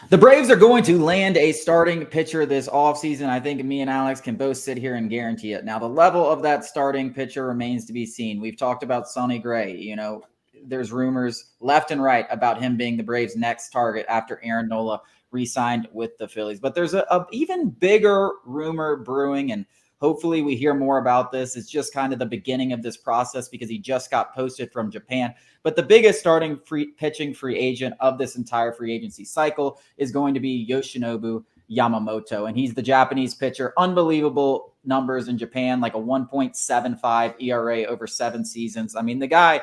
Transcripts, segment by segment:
The Braves are going to land a starting pitcher this offseason. I think me and Alex can both sit here and guarantee it. Now, the level of that starting pitcher remains to be seen. We've talked about Sonny Gray. There's rumors left and right about him being the Braves' next target after Aaron Nola re-signed with the Phillies. But there's a even bigger rumor brewing, and hopefully we hear more about this. It's just kind of the beginning of this process because he just got posted from Japan. But the biggest starting pitching free agent of this entire free agency cycle is going to be Yoshinobu Yamamoto. And he's the Japanese pitcher. Unbelievable numbers in Japan, like a 1.75 ERA over 7 seasons. I mean, the guy,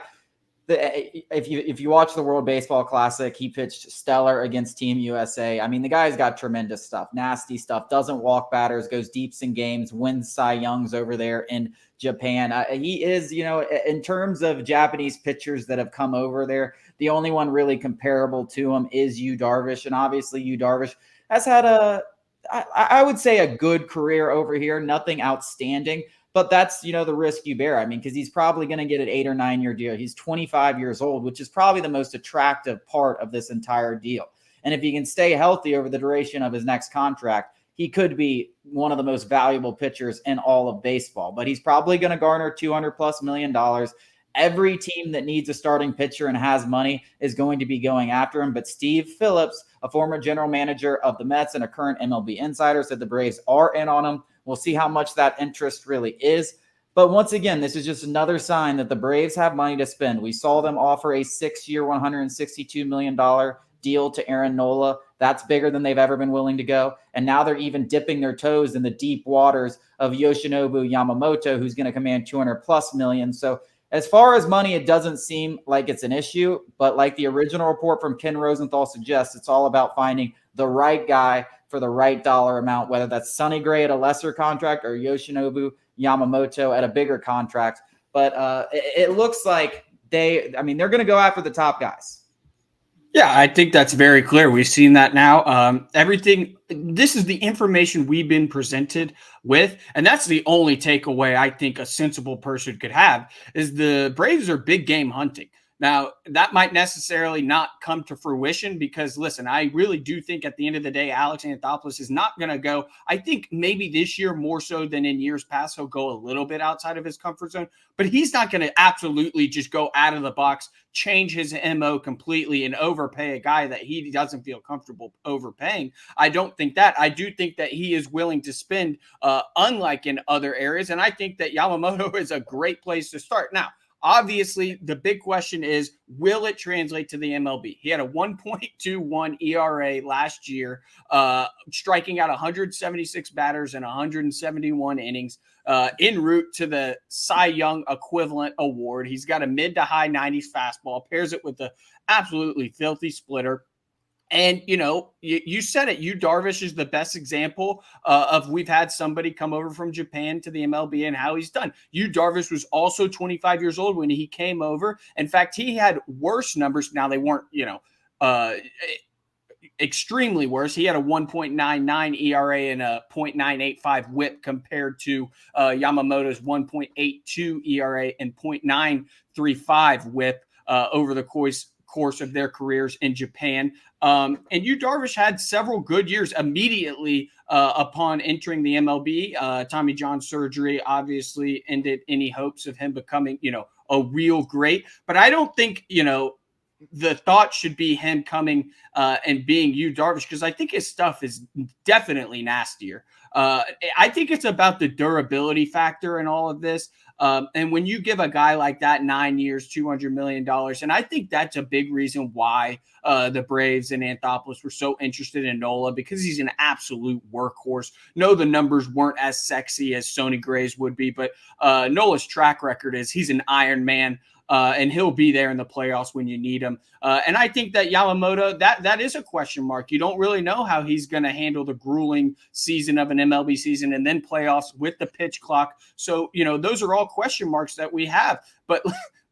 if you watch the World Baseball Classic, he pitched stellar against Team USA. I mean, the guy's got tremendous stuff, nasty stuff, doesn't walk batters, goes deeps in games, wins Cy Youngs over there in Japan. He is, in terms of Japanese pitchers that have come over there, the only one really comparable to him is Yu Darvish. And obviously Yu Darvish has had I would say a good career over here, nothing outstanding. But that's, the risk you bear. I mean, because he's probably going to get an 8 or 9 year deal. He's 25 years old, which is probably the most attractive part of this entire deal. And if he can stay healthy over the duration of his next contract, he could be one of the most valuable pitchers in all of baseball. But he's probably going to garner $200+ million. Every team that needs a starting pitcher and has money is going to be going after him. But Steve Phillips, a former general manager of the Mets and a current MLB insider, said the Braves are in on him. We'll see how much that interest really is. But once again, this is just another sign that the Braves have money to spend. We saw them offer a 6-year, $162 million deal to Aaron Nola. That's bigger than they've ever been willing to go. And now they're even dipping their toes in the deep waters of Yoshinobu Yamamoto, who's going to command $200+ million. So as far as money, it doesn't seem like it's an issue. But like the original report from Ken Rosenthal suggests, it's all about finding the right guy for the right dollar amount, whether that's Sonny Gray at a lesser contract or Yoshinobu Yamamoto at a bigger contract. But it looks like they're going to go after the top guys. Yeah, I think that's very clear. We've seen that now. This is the information we've been presented with, and that's the only takeaway I think a sensible person could have is the Braves are big game hunting. Now, that might necessarily not come to fruition because, listen, I really do think at the end of the day, Alex Anthopoulos is not going to go. I think maybe this year more so than in years past, he'll go a little bit outside of his comfort zone, but he's not going to absolutely just go out of the box, change his MO completely and overpay a guy that he doesn't feel comfortable overpaying. I don't think that. I do think that he is willing to spend, unlike in other areas, and I think that Yamamoto is a great place to start. Now, obviously, the big question is, will it translate to the MLB? He had a 1.21 ERA last year, striking out 176 batters and 171 innings, en route to the Cy Young equivalent award. He's got a mid to high 90s fastball, pairs it with the absolutely filthy splitter. And, you said it. Yu Darvish is the best example of we've had somebody come over from Japan to the MLB and how he's done. Yu Darvish was also 25 years old when he came over. In fact, he had worse numbers. Now, they weren't, extremely worse. He had a 1.99 ERA and a 0.985 whip compared to Yamamoto's 1.82 ERA and 0.935 whip over the course of their careers in Japan. And Yu Darvish had several good years immediately upon entering the MLB. Tommy John surgery obviously ended any hopes of him becoming, a real great. But I don't think, the thought should be him coming and being Yu Darvish, because I think his stuff is definitely nastier. I think it's about the durability factor in all of this. And when you give a guy like that 9 years, $200 million, and I think that's a big reason why the Braves and Anthopoulos were so interested in Nola, because he's an absolute workhorse. No, the numbers weren't as sexy as Sonny Gray's would be, but Nola's track record is he's an Iron Man. And he'll be there in the playoffs when you need him. And I think that Yamamoto, that is a question mark. You don't really know how he's going to handle the grueling season of an MLB season and then playoffs with the pitch clock. So, those are all question marks that we have. But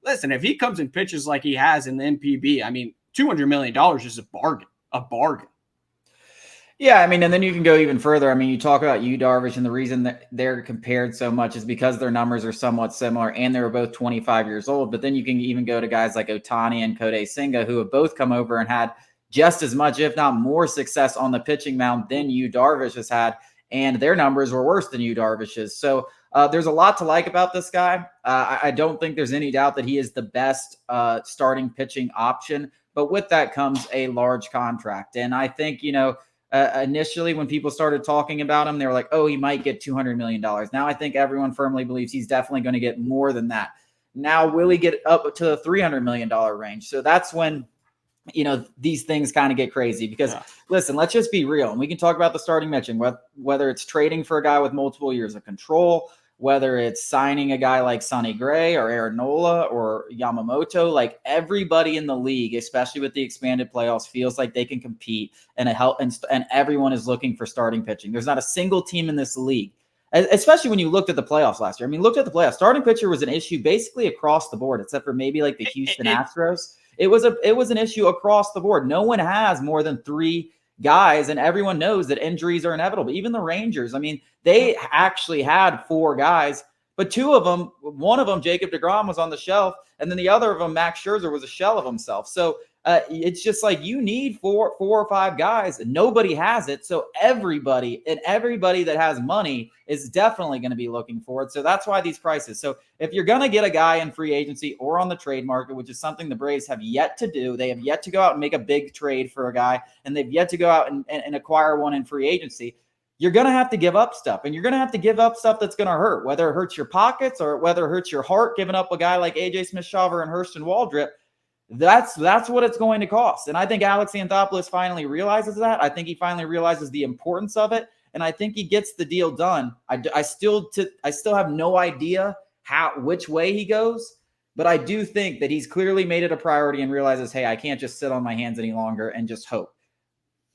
listen, if he comes and pitches like he has in the NPB, $200 million is a bargain. Yeah, and then you can go even further. You talk about Yu Darvish, and the reason that they're compared so much is because their numbers are somewhat similar, and they were both 25 years old. But then you can even go to guys like Ohtani and Kodai Senga, who have both come over and had just as much, if not more, success on the pitching mound than Yu Darvish has had, and their numbers were worse than Yu Darvish's. So there's a lot to like about this guy. I don't think there's any doubt that he is the best starting pitching option, but with that comes a large contract. And I think, initially when people started talking about him, they were like, oh, he might get $200 million. Now I think everyone firmly believes he's definitely going to get more than that. Now, will he get up to the $300 million range? So that's when these things kind of get crazy because listen, let's just be real. And we can talk about the starting pitching, whether it's trading for a guy with multiple years of control, whether it's signing a guy like Sonny Gray or Aaron Nola or Yamamoto, like everybody in the league, especially with the expanded playoffs, feels like they can compete and everyone is looking for starting pitching. There's not a single team in this league, especially when you looked at the playoffs last year. I mean, looked at the playoffs. Starting pitcher was an issue basically across the board, except for maybe like the Houston Astros. It was an issue across the board. No one has more than 3 guys, and everyone knows that injuries are inevitable. Even the Rangers, I mean, they actually had 4 guys, but 2 of them, one of them, Jacob deGrom, was on the shelf, and then the other of them, Max Scherzer, was a shell of himself. So it's just like you need 4 or 5 guys. And nobody has it. So everybody that has money is definitely going to be looking for it. So that's why these prices. So if you're going to get a guy in free agency or on the trade market, which is something the Braves have yet to do, they have yet to go out and make a big trade for a guy, and they've yet to go out and acquire one in free agency. You're going to have to give up stuff, and you're going to have to give up stuff that's going to hurt, whether it hurts your pockets or whether it hurts your heart, giving up a guy like AJ Smith-Shawver and Hurston Waldrop. That's what it's going to cost. And I think Alex Anthopoulos finally realizes that. I think he finally realizes the importance of it. And I think he gets the deal done. I still have no idea which way he goes, but I do think that he's clearly made it a priority and realizes, hey, I can't just sit on my hands any longer and just hope.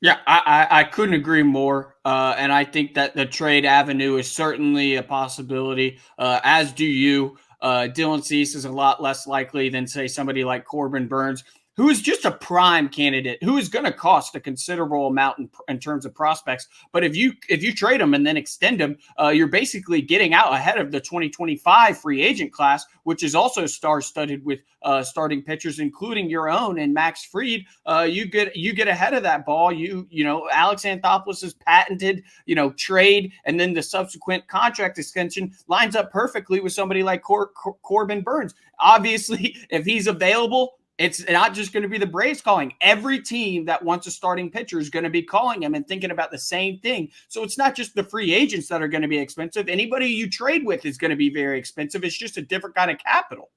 Yeah, I couldn't agree more. And I think that the trade avenue is certainly a possibility, as do you. Dylan Cease is a lot less likely than, say, somebody like Corbin Burns, who is just a prime candidate, who is going to cost a considerable amount in terms of prospects. But if you trade him and then extend him, you're basically getting out ahead of the 2025 free agent class, which is also star-studded with starting pitchers, including your own and Max Fried. You get ahead of that ball. Alex Anthopoulos' patented trade and then the subsequent contract extension lines up perfectly with somebody like Corbin Burns. Obviously, if he's available, it's not just going to be the Braves calling. Every team that wants a starting pitcher is going to be calling him and thinking about the same thing. So it's not just the free agents that are going to be expensive. Anybody you trade with is going to be very expensive. It's just a different kind of capital.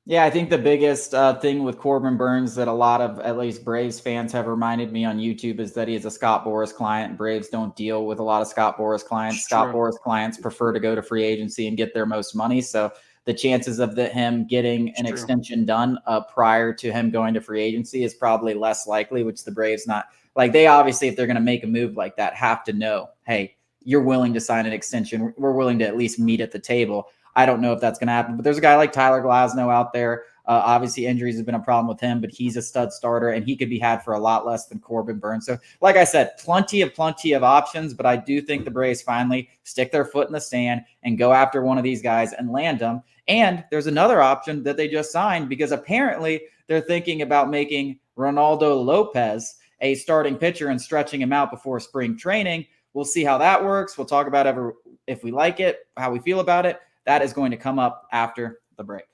Yeah, I think the biggest thing with Corbin Burns that a lot of at least Braves fans have reminded me on YouTube is that he is a Scott Boras client. Braves don't deal with a lot of Scott Boras clients. Scott Boras clients prefer to go to free agency and get their most money. So the chances of him getting an extension done prior to him going to free agency is probably less likely, which the Braves not like. They obviously, if they're going to make a move like that, have to know, hey, you're willing to sign an extension. We're willing to at least meet at the table. I don't know if that's going to happen, but there's a guy like Tyler Glasnow out there. Obviously, injuries have been a problem with him, but he's a stud starter, and he could be had for a lot less than Corbin Burns. So, like I said, plenty of options, but I do think the Braves finally stick their foot in the sand and go after one of these guys and land them. And there's another option that they just signed because apparently they're thinking about making Ronaldo Lopez a starting pitcher and stretching him out before spring training. We'll see how that works. We'll talk about if we like it, how we feel about it. That is going to come up after the break.